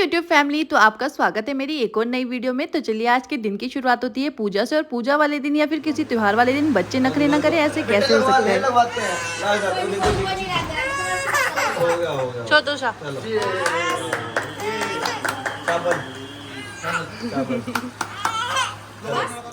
YouTube family, तो आपका स्वागत है मेरी एक और नई वीडियो में। तो चलिए, आज के दिन की शुरुआत होती है पूजा से। और पूजा वाले दिन या फिर किसी त्योहार वाले दिन बच्चे नखरे ना करें, ऐसे कैसे हो सकता है। छोटू सा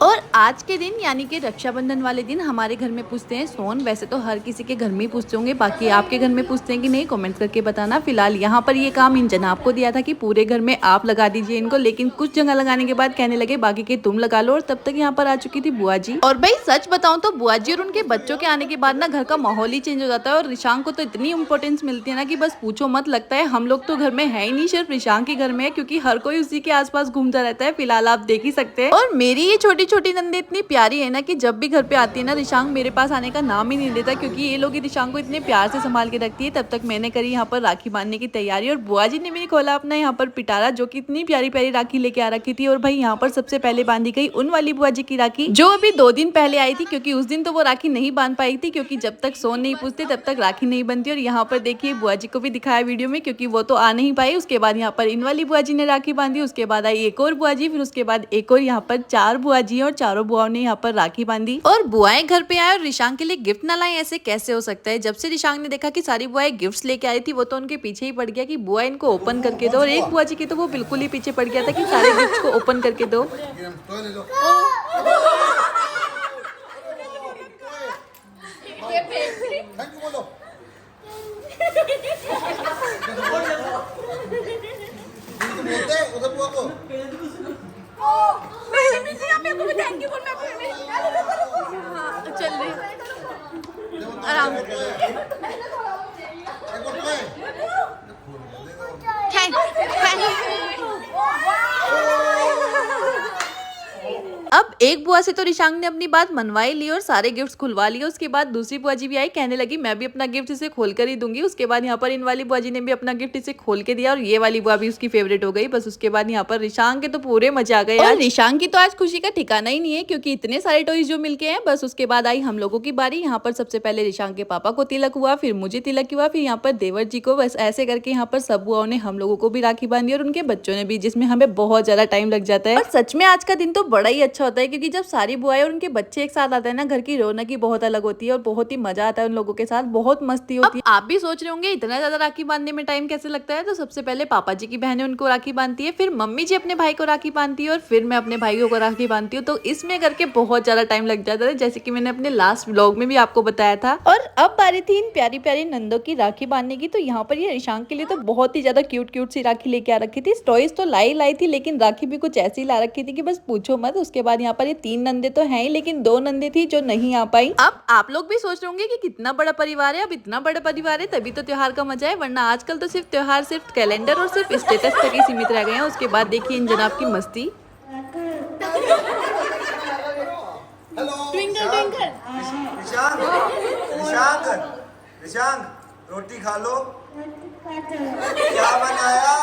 और आज के दिन यानी कि रक्षाबंधन वाले दिन हमारे घर में पूछते हैं सोन। वैसे तो हर किसी के घर में ही पूछते होंगे, बाकी आपके घर में पूछते हैं कि नहीं, कमेंट करके बताना। फिलहाल यहाँ पर ये काम इन जनाब को दिया था कि पूरे घर में आप लगा दीजिए इनको, लेकिन कुछ जगह लगाने के बाद कहने लगे बाकी के तुम लगा लो। और तब तक यहाँ पर आ चुकी थी बुआ जी। और भाई सच बताऊं तो बुआ जी और उनके बच्चों के आने के बाद ना घर का माहौल ही चेंज हो जाता है। और रिशांग को तो इतनी इंपॉर्टेंस मिलती है ना कि बस पूछो मत। लगता है हम लोग तो घर में है ही नहीं, सिर्फ रिशांग के घर में है, क्योंकि हर कोई उसी के आसपास घूमता रहता है। फिलहाल आप देख ही सकते हैं। और मेरी ये छोटी छोटी नंदे इतनी प्यारी है ना कि जब भी घर पे आती है ना, रिशांग मेरे पास आने का नाम ही नहीं लेता, क्योंकि ये लोग रिशांग को इतने प्यार से संभाल के रखती है। तब तक मैंने करी यहाँ पर राखी बांधने की तैयारी, और बुआ जी ने भी खोला अपना यहाँ पर पिटारा, जो कि इतनी प्यारी प्यारी राखी लेके आ रखी थी। और भाई यहाँ पर सबसे पहले बांधी गई उन वाली बुआ जी की राखी, जो अभी 2 दिन पहले आई थी, क्योंकि उस दिन तो वो राखी नहीं बांध पाई थी, क्योंकि जब तक सोन नहीं पूछते तब तक राखी नहीं बनती। और यहाँ पर देखिए बुआ जी को भी दिखाया वीडियो में, क्योंकि वो तो आ नहीं पाई। उसके बाद यहाँ पर इन वाली बुआ जी ने राखी बांधी, उसके बाद आई एक और बुआ जी, फिर उसके बाद एक और, यहाँ पर 4 बुआ जी और चारों बुआओं ने यहाँ पर राखी बांधी। और बुआएं घर पे आए और रिशांग के लिए गिफ्ट ना लाए, ऐसे कैसे हो सकता है। जब से रिशांग ने देखा कि सारी बुआएं गिफ्ट्स लेके आई थी, वो तो उनके पीछे ही पड़ गया कि बुआ इनको ओपन करके दो। और एक बुआ जी की तो वो बिल्कुल ही पीछे पड़ गया था कि सारे गिफ्ट्स को ओपन करके दो। चल रही आराम अब एक बुआ से तो रिशांग ने अपनी बात मनवाई ली और सारे गिफ्ट्स खुलवा लिए। उसके बाद दूसरी बुआ जी भी आई, कहने लगी मैं भी अपना गिफ्ट इसे खोल कर ही दूंगी। उसके बाद यहाँ पर इन वाली बुआ जी ने भी अपना गिफ्ट इसे खोल के दिया, और ये वाली बुआ भी उसकी फेवरेट हो गई। बस उसके बाद यहाँ पर रिशांग के तो पूरे मजा आ गए। और रिशांग की तो आज खुशी का ठिकाना ही नहीं है, क्योंकि इतने सारे टॉयज जो मिलके हैं। बस उसके बाद आई हम लोगों की बारी। यहाँ पर सबसे पहले रिशांग के पापा को तिलक हुआ, फिर मुझे तिलक हुआ, फिर यहाँ पर देवर जी को। बस ऐसे करके यहाँ पर सब बुआओं ने हम लोगों को भी राखी बांधी, और उनके बच्चों ने भी, जिसमें हमें बहुत ज्यादा टाइम लग जाता है। और सच में आज का दिन तो बड़ा ही अच्छा होता है, क्योंकि जब सारी बुआएं और उनके बच्चे एक साथ आते हैं ना, घर की रौनक ही बहुत अलग होती है। और बहुत ही मजा आता है उन लोगों के साथ, बहुत मस्ती होती है। आप भी सोच रहे होंगे इतना ज्यादा राखी बांधने में टाइम कैसे लगता है। तो सबसे पहले पापा जी की बहनें उनको राखी बांधती है, फिर मम्मी जी अपने भाई को राखी बांधती है, और फिर मैं अपने भाइयों को राखी बांधती हूँ। तो इसमें करके बहुत ज्यादा टाइम लग जाता है, जैसे कि मैंने अपने लास्ट व्लॉग में भी आपको बताया था। और अब बारी थी इन प्यारी प्यारी नंदों की राखी बांधने की। तो यहाँ पर ये रिशांग के लिए तो बहुत ही ज्यादा क्यूट क्यूट सी राखी लेके आ रखी थी। टॉयज तो लाई थी, लेकिन राखी भी कुछ ऐसी ला रखी थी कि बस पूछो मत। उसके बाद यहाँ पर ये 3 नंदे तो हैं ही, लेकिन 2 नंदे थी जो नहीं आ पाई। अब आप लोग भी सोच रहे होंगे कि कितना बड़ा परिवार है। अब इतना बड़ा परिवार है तभी तो त्योहार का मजा है, वरना आजकल तो सिर्फ त्योहार सिर्फ कैलेंडर और सिर्फ स्टेटस तक ही सीमित रह गए हैं। उसके बाद देखिए इन जनाब की मस्ती। रोटी खा लो। क्या बनाया।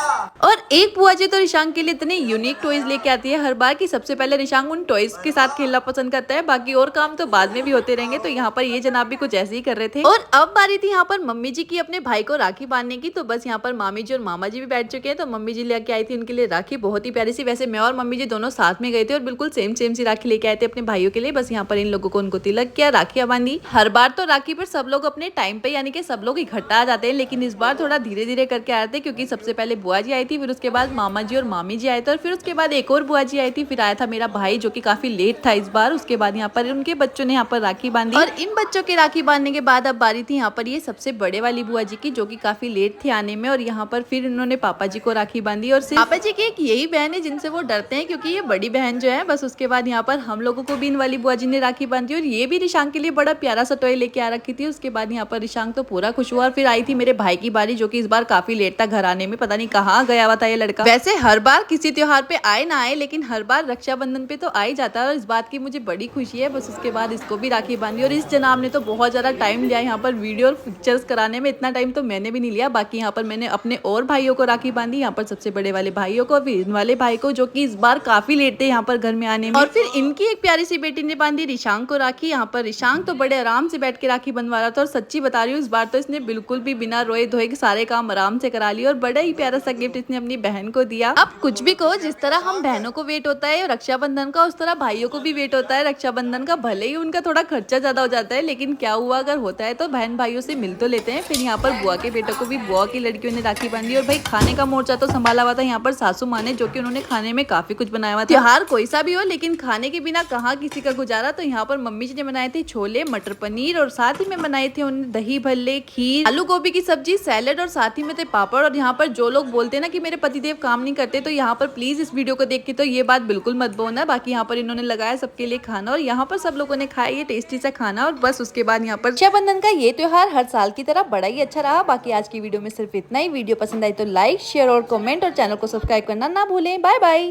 और एक बुआ जी तो रिशांग के लिए इतने यूनिक टॉयज लेके आती है हर बार, कि सबसे पहले रिशांग उन टॉयज के साथ खेलना पसंद करता है, बाकी और काम तो बाद में भी होते रहेंगे। तो यहाँ पर ये जनाब भी कुछ ऐसे ही कर रहे थे। और अब बारी थी यहाँ पर मम्मी जी की अपने भाई को राखी बांधने की। तो बस यहाँ पर मामी जी और मामा जी भी बैठ चुके हैं। तो मम्मी जी लेके आई थी उनके लिए राखी, बहुत ही प्यारी सी। वैसे मैं और मम्मी जी दोनों साथ में गए थे और बिल्कुल सेम सी राखी लेके आए थे अपने भाइयों के लिए। बस यहाँ पर इन लोगों को उनको तिलक किया, राखियां बांधी। हर बार तो राखी पर सब लोग अपने टाइम पे यानी कि सब लोग इकट्ठा आ जाते हैं, लेकिन इस बार थोड़ा धीरे धीरे करके आए थे, क्योंकि सबसे पहले बुआ जी आई थी, फिर उसके बाद मामा जी और मामी जी आए थे, और फिर उसके बाद एक और बुआ जी आई थी, फिर आया था मेरा भाई जो कि काफी लेट था इस बार। उसके बाद यहाँ पर उनके बच्चों ने यहाँ पर राखी बांधी, और इन बच्चों की राखी बांधने के बाद अब बारी थी यहाँ पर ये सबसे बड़े वाली बुआ जी की, जो कि काफी लेट थी आने में। और यहाँ पर फिर इन्होंने पापा जी को राखी बांधी, और सिर्फ पापा जी की एक यही बहन है जिनसे वो डरते हैं, क्योंकि ये बड़ी बहन जो है। बस उसके बाद यहाँ पर हम लोगों को भी इन वाली बुआ जी ने राखी बांधी, और ये भी रिशांग के लिए बड़ा प्यारा सा टॉय लेके आ रखी थी। उसके बाद यहाँ पर रिशांग तो पूरा खुश हुआ, और फिर आई थी मेरे भाई की बारी, जो कि इस बार काफी लेट था घर आने में, पता नहीं कहाँ गया हुआ था ये लड़का। वैसे हर बार किसी त्योहार पे आए ना आए, लेकिन हर बार रक्षाबंधन पे तो आ ही जाता है, और इस बात की मुझे बड़ी खुशी है। बस उसके बाद इसको भी राखी बांधी, और इस जनाब ने तो बहुत ज्यादा टाइम लिया यहाँ पर वीडियो और पिक्चर्स कराने में। इतना टाइम तो मैंने भी नहीं लिया। बाकी यहाँ पर मैंने अपने और भाइयों को राखी बांधी, यहाँ पर सबसे बड़े वाले भाइयों को, फिर इन वाले भाई को, जो कि इस बार काफी लेट थे यहाँ पर घर में आने में। और फिर इनकी एक प्यारी सी बेटी ने बांधी रिशांग को राखी। यहाँ पर रिशांग तो बड़े आराम से बैठ के राखी बंधवा रहा था, और सच्ची बता रही हूँ इस बार तो इसने बिल्कुल भी बिना रोए धोए सारे काम आराम से करा ली और बड़ा ही प्यारा सा गिफ्ट इसने अपनी बहन को दिया। अब कुछ भी कहो, जिस तरह हम बहनों को वेट होता है रक्षाबंधन का, उस तरह भाइयों को भी वेट होता है रक्षाबंधन का। भले ही उनका थोड़ा खर्चा ज्यादा हो जाता है, लेकिन क्या हुआ, अगर होता है तो बहन भाइयों से मिल तो लेते हैं। फिर यहाँ पर बुआ के बेटों को भी बुआ की लड़कियों ने राखी बांधी और भाई खाने का मोर्चा तो संभाला हुआ था यहाँ पर सासू माँ ने, जो कि उन्होंने खाने में काफी कुछ बनाया हुआ था। त्योहार कोई सा भी हो, लेकिन खाने के बिना कहाँ किसी का गुजारा। तो यहाँ पर मम्मी जी ने बनाए थे छोले, मटर पनीर और साथ ही में बनाए थे उन्होंने दही भल्ले, खीर, आलू गोभी की सब्जी, सैलेड और साथ ही में थे पापड़। और यहाँ पर जो लोग बोलते हैं ना कि मेरे पतिदेव काम नहीं करते, तो यहाँ पर प्लीज इस वीडियो को देख के तो ये बात बिल्कुल मत बोलना। बाकी यहाँ पर इन्होंने लगाया सबके लिए खाना और यहाँ पर सब लोगों ने खाया ये टेस्टी सा खाना। और बस उसके बाद यहाँ पर रक्षाबंधन का ये त्योहार हर साल की तरह बड़ा ही अच्छा रहा। बाकी आज की वीडियो में सिर्फ इतना ही। वीडियो पसंद आई तो लाइक, शेयर और कमेंट और चैनल को सब्सक्राइब करना ना भूलें। Bye bye.